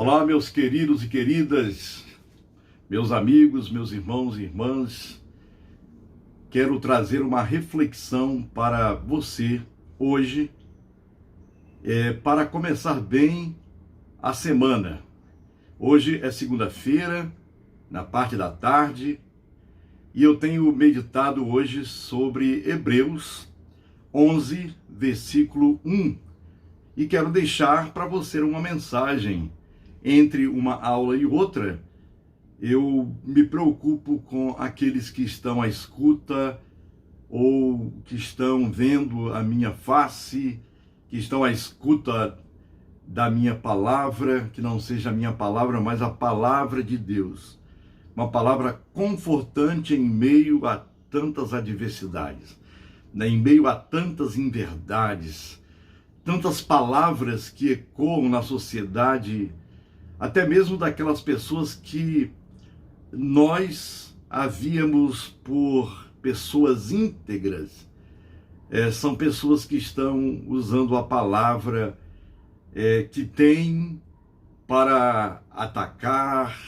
Olá, meus queridos e queridas, meus amigos, meus irmãos e irmãs. Quero trazer uma reflexão para você hoje, para começar bem a semana. Hoje é segunda-feira, na parte da tarde, e eu tenho meditado hoje sobre Hebreus 11, versículo 1. E quero deixar para você uma mensagem. Entre uma aula e outra, eu me preocupo com aqueles que estão à escuta ou que estão vendo a minha face, que estão à escuta da minha palavra, que não seja a minha palavra, mas a palavra de Deus. Uma palavra confortante em meio a tantas adversidades, em meio a tantas inverdades, tantas palavras que ecoam na sociedade, até mesmo daquelas pessoas que nós havíamos por pessoas íntegras. São pessoas que estão usando a palavra que tem para atacar,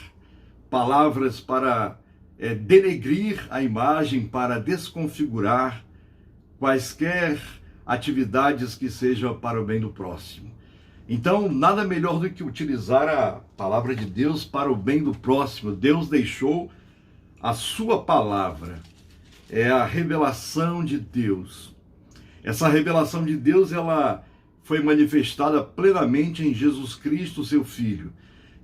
palavras para denegrir a imagem, para desconfigurar quaisquer atividades que sejam para o bem do próximo. Então, nada melhor do que utilizar a palavra de Deus para o bem do próximo. Deus deixou a sua palavra, é a revelação de Deus. Essa revelação de Deus, ela foi manifestada plenamente em Jesus Cristo, seu Filho.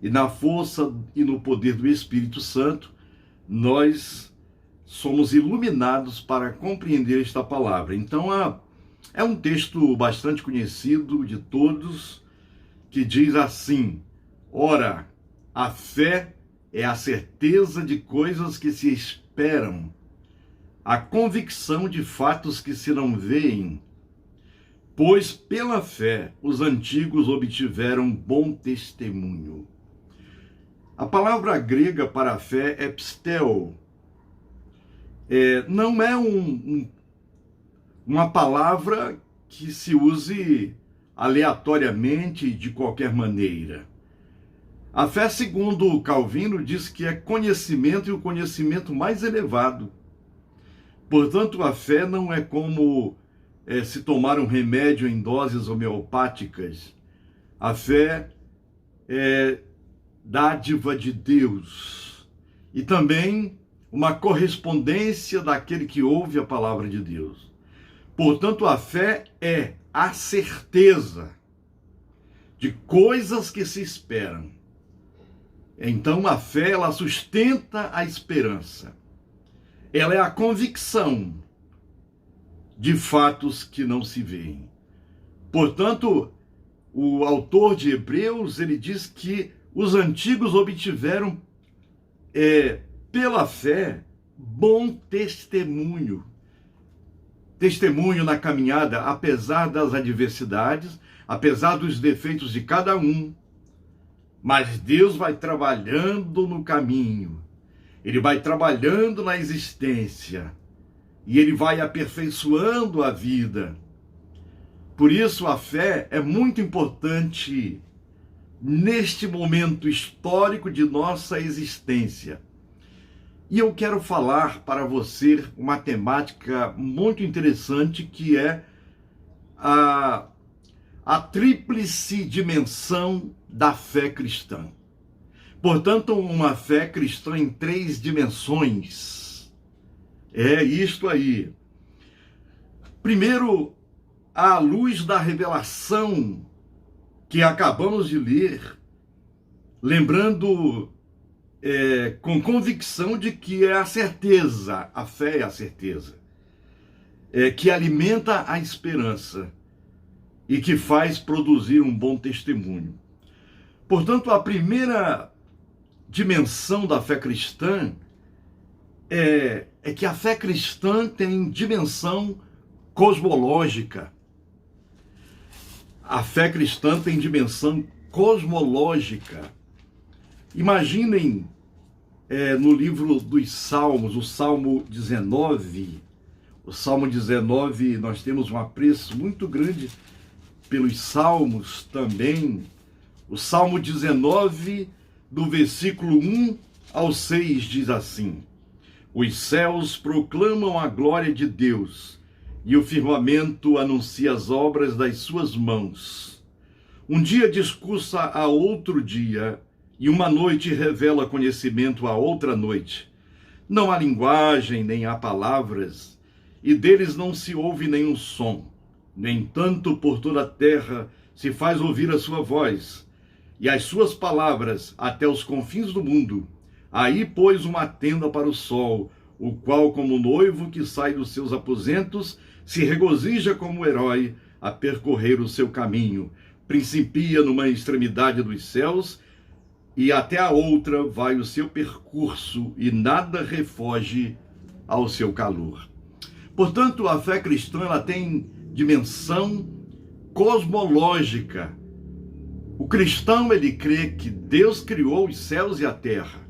E na força e no poder do Espírito Santo, nós somos iluminados para compreender esta palavra. Então, é um texto bastante conhecido de todos, que diz assim: ora, a fé é a certeza de coisas que se esperam, a convicção de fatos que se não veem, pois pela fé os antigos obtiveram bom testemunho. A palavra grega para a fé é pisteu. Não é uma palavra que se use aleatoriamente, de qualquer maneira. A fé, segundo Calvino, diz que é conhecimento, e o conhecimento mais elevado. Portanto, a fé não é como se tomar um remédio em doses homeopáticas. A fé é dádiva de Deus e também uma correspondência daquele que ouve a palavra de Deus. Portanto, a fé é a certeza de coisas que se esperam. Então, a fé, ela sustenta a esperança. Ela é a convicção de fatos que não se veem. Portanto, o autor de Hebreus, ele diz que os antigos obtiveram, pela fé, bom testemunho. Testemunho na caminhada, apesar das adversidades, apesar dos defeitos de cada um. Mas Deus vai trabalhando no caminho, Ele vai trabalhando na existência, e Ele vai aperfeiçoando a vida. Por isso a fé é muito importante neste momento histórico de nossa existência. E eu quero falar para você uma temática muito interessante, que é a tríplice dimensão da fé cristã. Portanto, uma fé cristã em 3 dimensões. É isto aí. Primeiro, à luz da revelação que acabamos de ler, lembrando com convicção de que é a certeza, a fé é a certeza, que alimenta a esperança e que faz produzir um bom testemunho. Portanto, a primeira dimensão da fé cristã é que a fé cristã tem dimensão cosmológica. A fé cristã tem dimensão cosmológica. Imaginem no livro dos Salmos, o Salmo 19. O Salmo 19, nós temos um apreço muito grande pelos Salmos também, O Salmo 19, do versículo 1 ao 6, diz assim: Os céus proclamam a glória de Deus, e o firmamento anuncia as obras das suas mãos. Um dia discursa a outro dia, e uma noite revela conhecimento a outra noite. Não há linguagem, nem há palavras, e deles não se ouve nenhum som. No entanto, por toda a terra se faz ouvir a sua voz, e as suas palavras até os confins do mundo. Aí pôs uma tenda para o sol, o qual, como noivo que sai dos seus aposentos, se regozija como herói a percorrer o seu caminho. Principia numa extremidade dos céus, e até a outra vai o seu percurso, e nada refoge ao seu calor. Portanto, a fé cristã ela tem dimensão cosmológica. O cristão, ele crê que Deus criou os céus e a terra.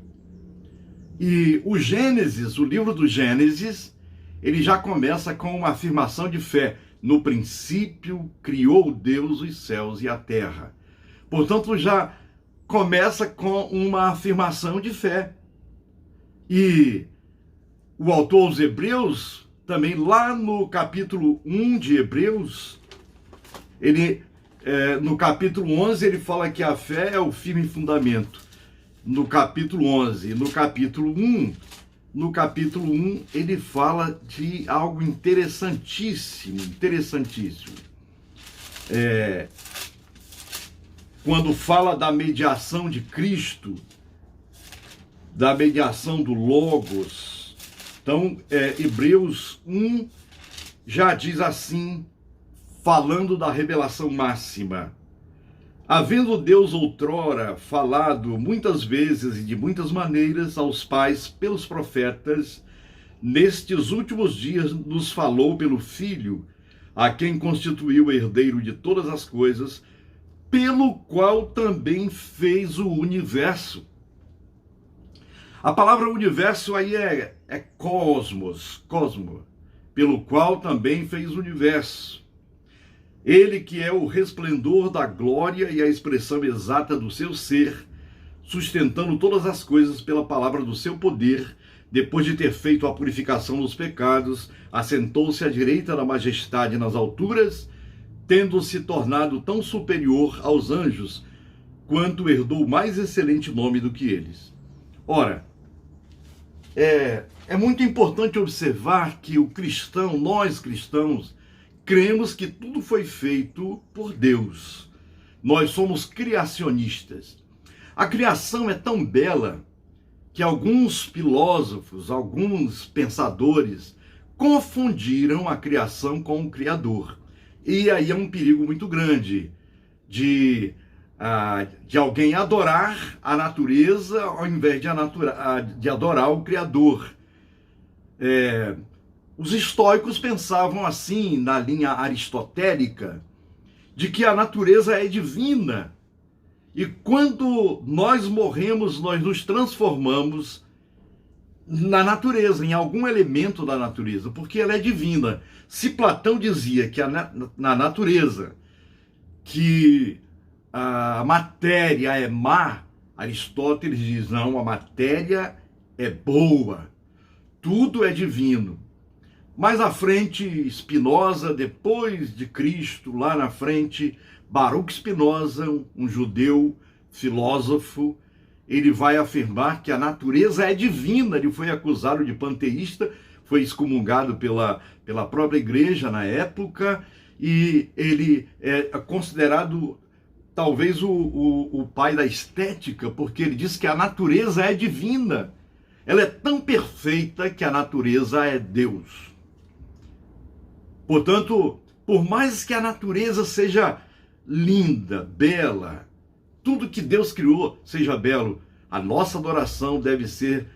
E o Gênesis, o livro do Gênesis, ele já começa com uma afirmação de fé. No princípio, criou Deus os céus e a terra. Portanto, já começa com uma afirmação de fé. E o autor aos Hebreus, também lá no capítulo 1 de Hebreus, no capítulo 11, ele fala que a fé é o firme fundamento. No capítulo 11, no capítulo 1, ele fala de algo interessantíssimo. Quando fala da mediação de Cristo, da mediação do Logos. Então, Hebreus 1 já diz assim, falando da revelação máxima: havendo Deus outrora falado muitas vezes e de muitas maneiras aos pais pelos profetas, nestes últimos dias nos falou pelo Filho, a quem constituiu herdeiro de todas as coisas, pelo qual também fez o universo. A palavra universo aí é cosmos, pelo qual também fez o universo. Ele que é o resplendor da glória e a expressão exata do seu ser, sustentando todas as coisas pela palavra do seu poder, depois de ter feito a purificação dos pecados, assentou-se à direita da majestade nas alturas, tendo se tornado tão superior aos anjos, quanto herdou mais excelente nome do que eles. Ora, é muito importante observar que o cristão, nós cristãos, cremos que tudo foi feito por Deus. Nós somos criacionistas. A criação é tão bela que alguns filósofos, alguns pensadores confundiram a criação com o Criador. E aí é um perigo muito grande de alguém adorar a natureza ao invés de adorar o Criador. Os estoicos pensavam assim, na linha aristotélica, de que a natureza é divina. E quando nós morremos, nós nos transformamos na natureza, em algum elemento da natureza, porque ela é divina. Se Platão dizia que na natureza que a matéria é má, Aristóteles diz, não, a matéria é boa, tudo é divino. Mais à frente, Spinoza, depois de Cristo, lá na frente, Baruch Spinoza, um judeu filósofo, ele vai afirmar que a natureza é divina. Ele foi acusado de panteísta, foi excomungado pela própria igreja na época, e ele é considerado talvez o pai da estética, porque ele diz que a natureza é divina. Ela é tão perfeita que a natureza é Deus. Portanto, por mais que a natureza seja linda, bela, tudo que Deus criou seja belo, a nossa adoração deve ser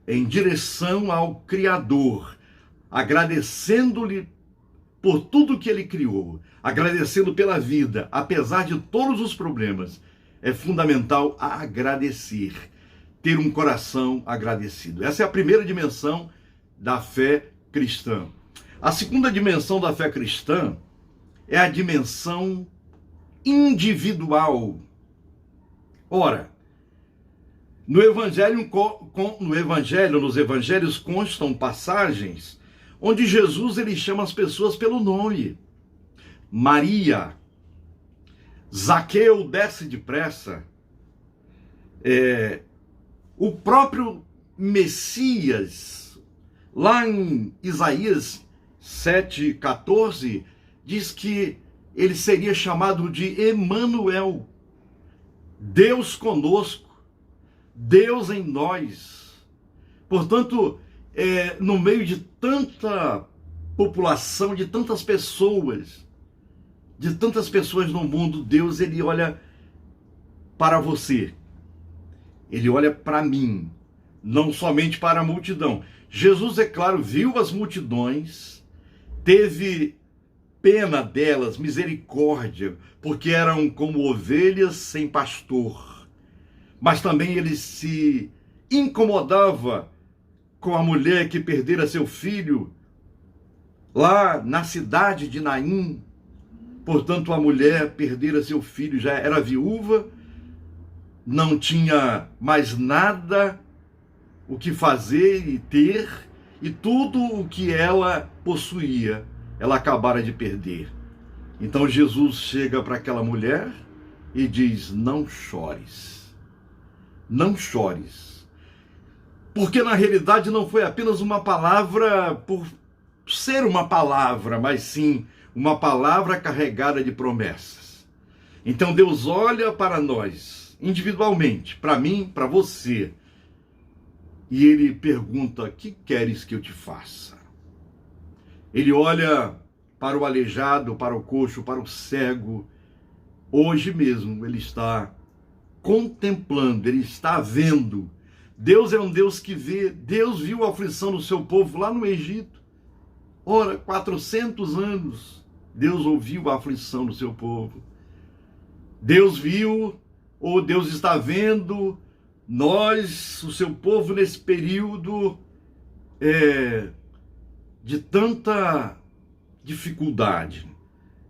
em direção ao Criador, agradecendo-lhe por tudo que ele criou, agradecendo pela vida, apesar de todos os problemas. É fundamental agradecer, ter um coração agradecido. Essa é a primeira dimensão da fé cristã. A segunda dimensão da fé cristã é a dimensão individual. Ora, nos evangelhos constam passagens onde Jesus ele chama as pessoas pelo nome. Maria, Zaqueu, desce depressa. O próprio Messias, lá em Isaías 7,14, diz que ele seria chamado de Emanuel, Deus conosco, Deus em nós. Portanto, no meio de tanta população, de tantas pessoas no mundo, Deus ele olha para você, ele olha para mim, não somente para a multidão. Jesus, é claro, viu as multidões, teve pena delas, misericórdia, porque eram como ovelhas sem pastor. Mas também ele se incomodava com a mulher que perdera seu filho lá na cidade de Naim. Portanto, a mulher perdera seu filho, já era viúva, não tinha mais nada o que fazer e ter, e tudo o que ela possuía, ela acabara de perder. Então Jesus chega para aquela mulher e diz: não chores, não chores. Porque na realidade não foi apenas uma palavra por ser uma palavra, mas sim uma palavra carregada de promessas. Então Deus olha para nós individualmente, para mim, para você, e ele pergunta: que queres que eu te faça? Ele olha para o aleijado, para o coxo, para o cego. Hoje mesmo ele está contemplando, ele está vendo. Deus é um Deus que vê. Deus viu a aflição do seu povo lá no Egito. Ora, 400 anos, Deus ouviu a aflição do seu povo. Deus viu, ou Deus está vendo nós, o seu povo, nesse período de tanta dificuldade,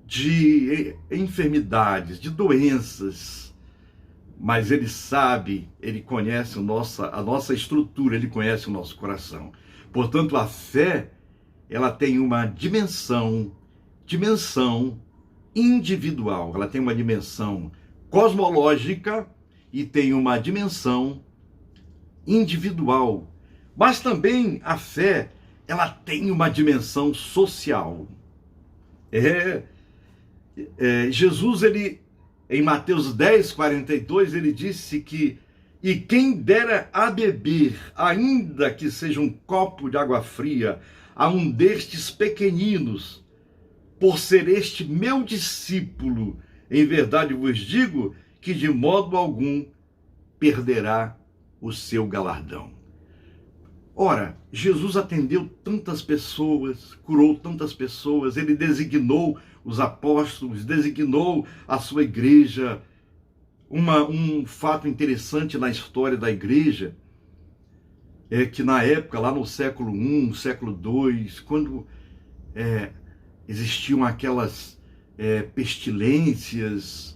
de enfermidades, de doenças. Mas ele sabe, ele conhece a nossa estrutura, ele conhece o nosso coração. Portanto, a fé, ela tem uma dimensão individual, ela tem uma dimensão cosmológica e tem uma dimensão individual. Mas também a fé, ela tem uma dimensão social. Jesus, ele, em Mateus 10:42, ele disse que: e quem dera a beber, ainda que seja um copo de água fria, a um destes pequeninos, por ser este meu discípulo, em verdade vos digo que de modo algum perderá o seu galardão. Ora, Jesus atendeu tantas pessoas, curou tantas pessoas, ele designou os apóstolos, designou a sua igreja. Um fato interessante na história da igreja é que na época, lá no século I, século II, quando existiam aquelas pestilências,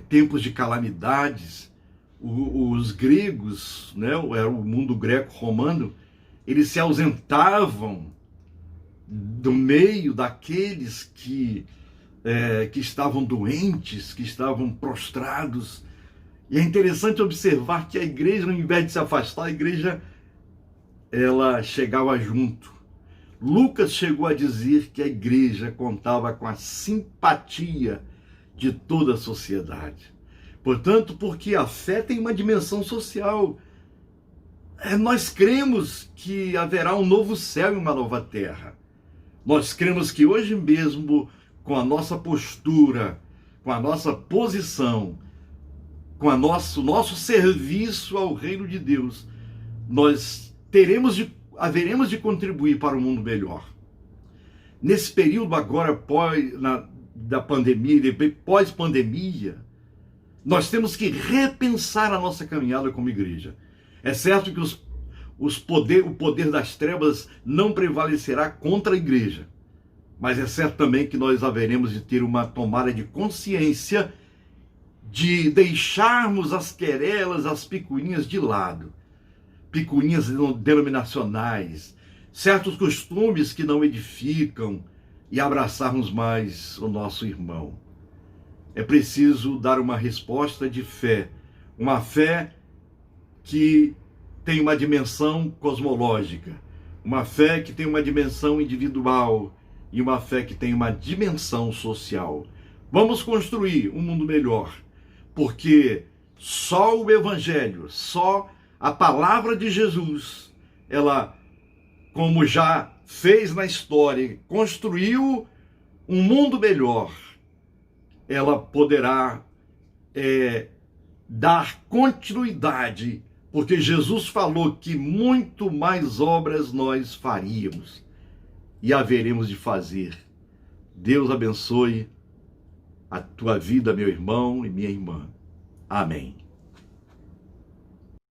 tempos de calamidades, os gregos, né, era o mundo greco-romano, eles se ausentavam do meio daqueles que estavam doentes, que estavam prostrados. E é interessante observar que a igreja, ao invés de se afastar, a igreja, ela chegava junto. Lucas chegou a dizer que a igreja contava com a simpatia de toda a sociedade. Portanto, porque a fé tem uma dimensão social. Nós cremos que haverá um novo céu e uma nova terra. Nós cremos que hoje mesmo, com a nossa postura, com a nossa posição, com o nosso serviço ao reino de Deus, nós haveremos de contribuir para um mundo melhor. Nesse período agora, da pandemia e depois pós-pandemia, nós temos que repensar a nossa caminhada como igreja. É certo que o poder das trevas não prevalecerá contra a igreja, mas é certo também que nós haveremos de ter uma tomada de consciência de deixarmos as querelas, as picuinhas de lado, picuinhas denominacionais, certos costumes que não edificam, e abraçarmos mais o nosso irmão. É preciso dar uma resposta de fé, uma fé que tem uma dimensão cosmológica, uma fé que tem uma dimensão individual e uma fé que tem uma dimensão social. Vamos construir um mundo melhor, porque só o Evangelho, só a palavra de Jesus, ela, como já fez na história, construiu um mundo melhor, ela poderá dar continuidade, porque Jesus falou que muito mais obras nós faríamos e haveremos de fazer. Deus abençoe a tua vida, meu irmão e minha irmã. Amém.